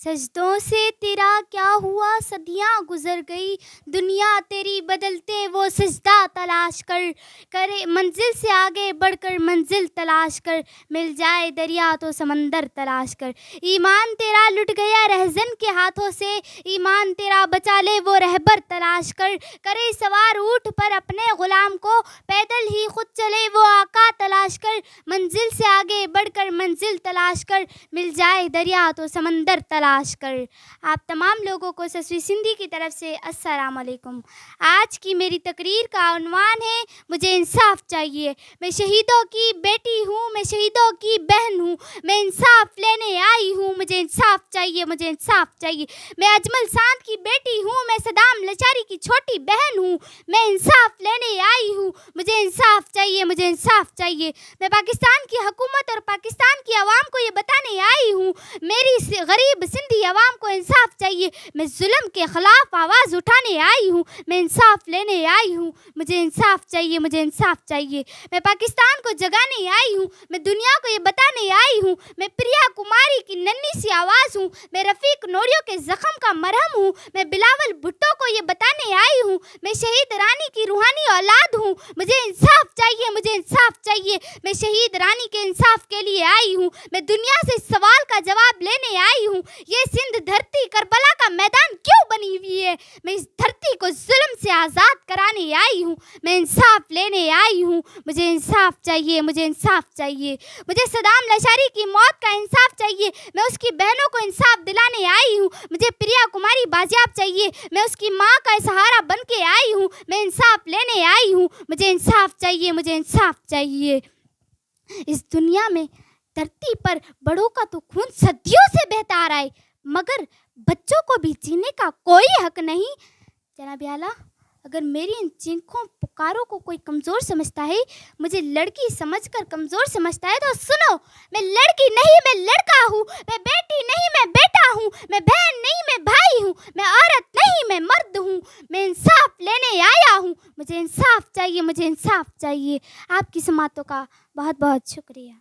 سجدوں سے تیرا کیا ہوا، صدیاں گزر گئی، دنیا تیری بدلتے وہ سجدہ تلاش کر، کرے منزل سے آگے بڑھ کر منزل تلاش کر، مل جائے دریا تو سمندر تلاش کر۔ ایمان تیرا لٹ گیا رہزن کے ہاتھوں سے، ایمان تیرا بچا لے وہ رہبر تلاش کر، کرے سوار اونٹ پر اپنے غلام کو، پیدل ہی خود چلے وہ آقا تلاش کر، منزل سے آگے بڑھ کر منزل تلاش کر، مل جائے دریا تو سمندر تلاش کر۔ آپ تمام لوگوں کو سسوی سندھی کی طرف سے السلام علیکم۔ آج کی میری تقریر کا عنوان ہے مجھے انصاف چاہیے۔ میں شہیدوں کی بیٹی ہوں، میں شہیدوں کی بہن ہوں، میں انصاف لینے آئی ہوں، مجھے انصاف چاہیے، مجھے انصاف چاہیے۔ میں اجمل سانت کی بیٹی ہوں، میں صدام لچاری کی چھوٹی بہن ہوں، میں انصاف لینے آئی ہوں، مجھے انصاف چاہیے، مجھے انصاف چاہیے۔ میں پاکستان کی حکومت اور پاکستان کی عوام کو یہ بتانے آئی ہوں، میری غریب سندھی عوام کو انصاف چاہیے۔ میں ظلم کے خلاف آواز اٹھانے آئی ہوں، میں انصاف لینے آئی ہوں، مجھے انصاف چاہیے، مجھے انصاف چاہیے۔ میں پاکستان کو جگانے آئی ہوں، میں دنیا کو یہ بتانے آئی ہوں، میں پریا کماری کی ننھی سی آواز ہوں، میں رفیق نوریو کے زخم کا مرہم ہوں، میں بلاول بھٹو کو یہ بتانے آئی ہوں، میں شہید رانی کی روحانی اولاد ہوں، مجھے انصاف چاہیے، مجھے انصاف چاہیے۔ میں شہید رانی کے انصاف کے لیے آئی ہوں، میں دنیا سے اس سوال کا جواب لینے آئی ہوں، یہ سندھ دھرتی کربلا کا میدان کیوں بنی ہوئی ہے؟ میں اس دھرتی کو ظلم سے آزاد کرانے آئی ہوں، میں انصاف لینے آئی ہوں، مجھے انصاف چاہیے، مجھے انصاف چاہیے۔ مجھے صدام لشاری کی موت کا انصاف چاہیے، میں اس کی بہنوں کو انصاف دلانے آئی ہوں، مجھے پریا کماری بازیاب چاہیے، میں اس کی ماں کا سہارا بن کے آئی ہوں، میں انصاف لینے آئی ہوں، مجھے انصاف چاہیے، مجھے انصاف چاہیے۔ اس دنیا میں دھرتی پر بڑوں کا تو خون صدیوں سے بہتا آ رہا ہے، مگر بچوں کو بھی جینے کا کوئی حق نہیں۔ جناب اعلیٰ، اگر میری ان چیخوں پکاروں کو کوئی کمزور سمجھتا ہے، مجھے لڑکی سمجھ کر کمزور سمجھتا ہے تو سنو، میں لڑکی نہیں میں لڑکا ہوں، میں بیٹی نہیں میں بیٹا ہوں، میں بہن نہیں میں بھائی ہوں، میں عورت نہیں میں مرد ہوں، میں انصاف لینے آیا ہوں، مجھے انصاف چاہیے، مجھے انصاف چاہیے۔ آپ کی سماعتوں کا بہت بہت شکریہ۔